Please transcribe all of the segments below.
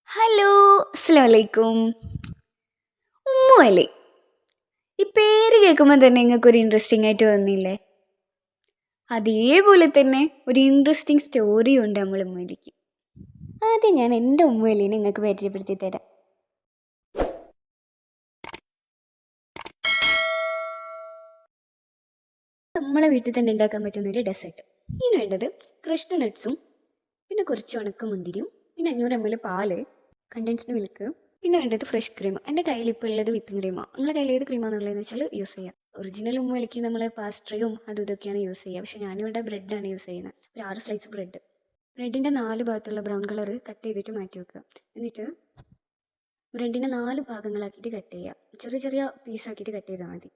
Hello, അസ്സലാമലൈക്കും. Umm Ali, ഈ പേര് കേൾക്കുമ്പോൾ തന്നെ നിങ്ങൾക്കൊരു ഇൻട്രസ്റ്റിംഗ് ആയിട്ട് തോന്നിയില്ലേ? അതേപോലെ തന്നെ ഒരു ഇൻട്രസ്റ്റിംഗ് സ്റ്റോറിയും ഉണ്ട് നമ്മൾ ഉമ്മലിക്ക്. ആദ്യം ഞാൻ എൻ്റെ ഉമ്മു അലീനെ നിങ്ങൾക്ക് പരിചയപ്പെടുത്തി തരാം. നമ്മളെ വീട്ടിൽ തന്നെ ഉണ്ടാക്കാൻ പറ്റുന്ന ഒരു ഡെസേർട്ട്. ഇതിന് വേണ്ടത് ക്രഷ്ഡ് നട്ട്സും പിന്നെ കുറച്ച് ഉണക്കമുന്തിരിയും പിന്നെ 500 ml പാല്, കണ്ടൻസ്ഡ് മിൽക്ക്, പിന്നെ വേണ്ടത് ഫ്രഷ് ക്രീം. എൻ്റെ കയ്യിൽ ഇപ്പോൾ ഉള്ളത് വിപ്പിംഗ് ക്രീമാണ്. നിങ്ങളുടെ കയ്യിൽ ഏത് ക്രീമാണെന്നുള്ളതെന്ന് വെച്ചാൽ യൂസ് ചെയ്യാം. ഒറിജിനൽ ഉമ്മലിക്ക് നമ്മൾ പാസ്ട്രിയും അതും ഇതൊക്കെയാണ് യൂസ് ചെയ്യുക. പക്ഷേ ഞാനിവിടെ ബ്രെഡാണ് യൂസ് ചെയ്യുന്നത്. ഒരു 6 സ്ലൈസ് ബ്രെഡ്. ബ്രെഡിൻ്റെ 4 ഭാഗത്തുള്ള ബ്രൗൺ കളർ കട്ട് ചെയ്തിട്ട് മാറ്റി വെക്കുക. എന്നിട്ട് ബ്രെഡിനെ 4 ഭാഗങ്ങളാക്കിയിട്ട് കട്ട് ചെയ്യുക. ചെറിയ ചെറിയ പീസാക്കിയിട്ട് കട്ട് ചെയ്താൽ മതി.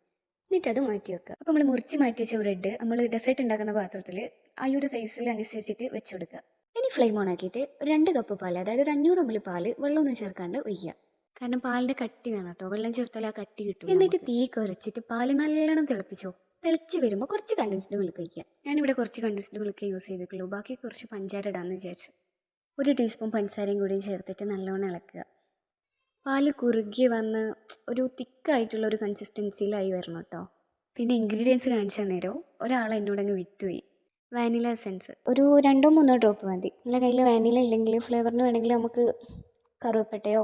എന്നിട്ട് അത് മാറ്റി വെക്കുക. അപ്പോൾ നമ്മൾ മുറിച്ച് മാറ്റി വെച്ച ബ്രെഡ് നമ്മൾ ഡെസേർട്ട് ഉണ്ടാക്കുന്ന പാത്രത്തിൽ ആ ഒരു സൈസിൽ അനുസരിച്ചിട്ട് വെച്ച് കൊടുക്കുക. ഇനി ഫ്ലെയിം ഓൺ ആക്കിയിട്ട് 2 കപ്പ് പാൽ, അതായത് ഒരു 500 ml പാല് വെള്ളമൊന്നും ചേർക്കാണ്ട് ഒഴിക്കുക. കാരണം പാലിൻ്റെ കട്ടി വേണം കേട്ടോ, വെള്ളം ചേർത്താൽ ആ കട്ടി കിട്ടും. എന്നിട്ട് തീ കുറച്ചിട്ട് പാല് നല്ലോണം തിളപ്പിച്ചോ. തിളച്ച് വരുമ്പോൾ കുറച്ച് കണ്ടൻസ്ഡ് മിൽക്ക് ഒഴിക്കുക. ഞാനിവിടെ കുറച്ച് കണ്ടൻസ്ഡ് മിൽക്ക് യൂസ് ചെയ്തിട്ടുള്ളൂ, ബാക്കി കുറച്ച് പഞ്ചാര ഇടാമെന്ന് വിചാരിച്ചു. 1 ടീസ്പൂൺ പഞ്ചസാരയും കൂടി ചേർത്തിട്ട് നല്ലോണം ഇളക്കുക. പാല് കുറുകി വന്ന് ഒരു തിക്കായിട്ടുള്ളൊരു കൺസിസ്റ്റൻസിയിലായി വരണം കേട്ടോ. പിന്നെ ഇൻഗ്രീഡിയൻസ് കാണിച്ചു തന്നേരോ, ഒരാൾ എന്നോടങ്ങ് വിട്ടുപോയി. വാനില എസൻസ് ഒരു 2-3 ഡ്രോപ്പ് മതി. നിങ്ങളുടെ കയ്യിൽ വാനില ഇല്ലെങ്കിൽ ഫ്ലേവറിന് വേണമെങ്കിൽ നമുക്ക് കറുവപ്പട്ടയോ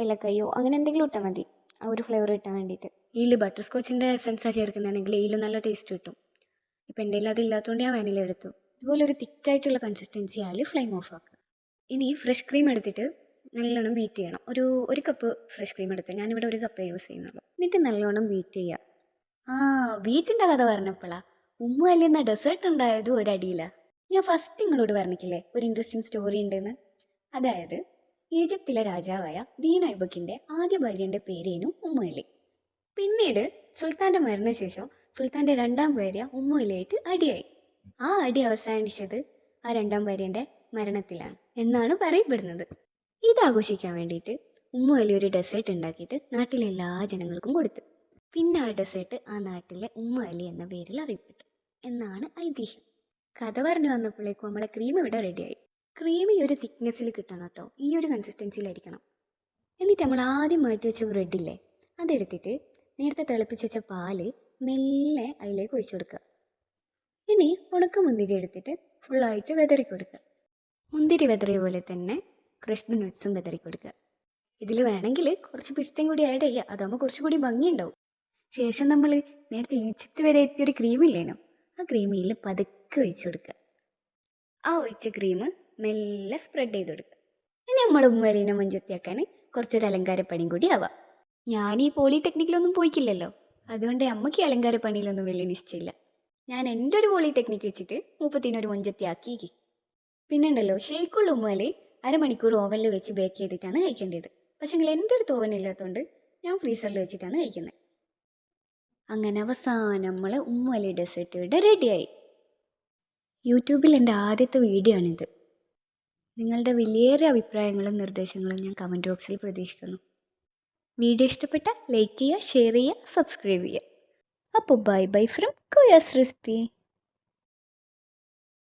ഏലക്കയോ അങ്ങനെ എന്തെങ്കിലും ഇട്ടാൽ മതി, ആ ഒരു ഫ്ലേവർ കിട്ടാൻ വേണ്ടിയിട്ട്. ഇതിൽ ബട്ടർ സ്കോച്ചിൻ്റെ എസൻസാണ് ചേർക്കുന്നതാണെങ്കിൽ ഇതിലും നല്ല ടേസ്റ്റ് കിട്ടും. ഇപ്പം എൻ്റെ കയ്യിൽ അതില്ലാത്തതുകൊണ്ട് ഞാൻ വാനില എടുത്തു. ഇതുപോലെ ഒരു തിക്കായിട്ടുള്ള കൺസിസ്റ്റൻസി ആയാൽ ഫ്ലെയിം ഓഫ് ആക്കുക. ഇനി ഫ്രഷ് ക്രീം എടുത്തിട്ട് നല്ലോണം ബീറ്റ് ചെയ്യണം. ഒരു കപ്പ് ഫ്രഷ് ക്രീം എടുത്ത് ഞാനിവിടെ 1 കപ്പ് യൂസ് ചെയ്യുന്നുള്ളൂ. എന്നിട്ട് നല്ലോണം ബീറ്റ് ചെയ്യുക. ബീറ്റിൻ്റെ കഥ പറഞ്ഞപ്പോഴാണ് ഉമ്മു അലി എന്ന ഡെസേർട്ട് ഉണ്ടായത് ഒരടിയിലാണ്. ഞാൻ ഫസ്റ്റ് നിങ്ങളോട് പറഞ്ഞിട്ടില്ലേ ഒരു ഇൻട്രസ്റ്റിംഗ് സ്റ്റോറി ഉണ്ടെന്ന്. അതായത് ഈജിപ്തിലെ രാജാവായ ദീൻ ഐബക്കിൻ്റെ ആദ്യ ഭാര്യൻ്റെ പേരേനു ഉമ്മു അലി. പിന്നീട് സുൽത്താൻ്റെ മരണശേഷം സുൽത്താൻ്റെ 2ാം ഭാര്യ ഉമ്മു അലിയായിട്ട് അടിയായി. ആ അടി അവസാനിച്ചത് ആ 2ാം ഭാര്യൻ്റെ മരണത്തിലാണ് എന്നാണ് പറയപ്പെടുന്നത്. ഇതാഘോഷിക്കാൻ വേണ്ടിയിട്ട് ഉമ്മു അലി ഒരു ഡെസേർട്ട് ഉണ്ടാക്കിയിട്ട് നാട്ടിലെ എല്ലാ ജനങ്ങൾക്കും കൊടുത്തു. പിന്നെ ആ ഡെസേർട്ട് ആ നാട്ടിലെ ഉമ്മു അലി എന്ന പേരിൽ അറിയപ്പെട്ടു എന്നാണ് ഐതിഹ്യം. കഥ പറഞ്ഞു വന്നപ്പോഴേക്കും നമ്മളെ ക്രീം ഇവിടെ റെഡിയായി. ക്രീം ഈ ഒരു തിക്നെസ്സിൽ കിട്ടണം കേട്ടോ, ഈ ഒരു കൺസിസ്റ്റൻസിയിലായിരിക്കണം. എന്നിട്ട് നമ്മൾ ആദ്യം മാറ്റി വെച്ച ബ്രെഡില്ലേ അതെടുത്തിട്ട് നേരത്തെ തിളപ്പിച്ച് വെച്ച പാല് മെല്ലെ അതിലേക്ക് ഒഴിച്ചു കൊടുക്കുക. ഇനി ഉണക്ക മുന്തിരി എടുത്തിട്ട് ഫുള്ളായിട്ട് വെതറി കൊടുക്കുക. മുന്തിരി വെതറിയ പോലെ തന്നെ ക്രഷ്ഡ് നട്ട്സും വെതറി കൊടുക്കുക. ഇതിൽ വേണമെങ്കിൽ കുറച്ച് പിസ്തയും കൂടി ആഡ് ചെയ്യുക, അതാകുമ്പോൾ കുറച്ചുകൂടി ഭംഗിയുണ്ടാവും. ശേഷം നമ്മൾ നേരത്തെ ഈജിപ്ത് വരെ എത്തിയൊരു ക്രീമില്ലേനോ, ആ ക്രീമിൽ പതുക്കെ ഒഴിച്ചു കൊടുക്കുക. ആ ഒഴിച്ച ക്രീം മെല്ലെ സ്പ്രെഡ് ചെയ്ത് കൊടുക്കുക. ഇനി നമ്മൾ ഉമ്മലീനെ മഞ്ചത്തിയാക്കാൻ കുറച്ചൊരു അലങ്കാരപ്പണിയും കൂടി ആവാം. ഞാൻ ഈ പോളിടെക്നിക്കിലൊന്നും പോയിക്കില്ലല്ലോ, അതുകൊണ്ട് അമ്മയ്ക്ക് ഈ അലങ്കാരപ്പണിയിലൊന്നും വലിയ നിശ്ചയമില്ല. ഞാൻ എൻ്റെ ഒരു പോളിടെക്നിക്ക് വെച്ചിട്ട് 30 മഞ്ചത്തിയാക്കി. പിന്നെ ഉണ്ടല്ലോ ശരിക്കുള്ള ഉമ്മലി 1/2 മണിക്കൂർ ഓവനിൽ വെച്ച് ബേക്ക് ചെയ്തിട്ടാണ് കഴിക്കേണ്ടത്. പക്ഷേങ്കിൽ എൻ്റെ അടുത്ത് ഓവൻ ഇല്ലാത്തതുകൊണ്ട് ഞാൻ ഫ്രീസറിൽ വെച്ചിട്ടാണ് കഴിക്കുന്നത്. അങ്ങനെ അവസാനം നമ്മൾ ഉമ്മു അലി ഡെസേർട്ട് ഇവിടെ റെഡിയായി. യൂട്യൂബിൽ എൻ്റെ ആദ്യത്തെ വീഡിയോ ആണിത്. നിങ്ങളുടെ വലിയേറെ അഭിപ്രായങ്ങളും നിർദ്ദേശങ്ങളും ഞാൻ കമൻറ്റ് ബോക്സിൽ പ്രതീക്ഷിക്കുന്നു. വീഡിയോ ഇഷ്ടപ്പെട്ടാൽ ലൈക്ക് ചെയ്യുക, ഷെയർ ചെയ്യുക, സബ്സ്ക്രൈബ് ചെയ്യുക. അപ്പോൾ bye bye from Koya's recipe.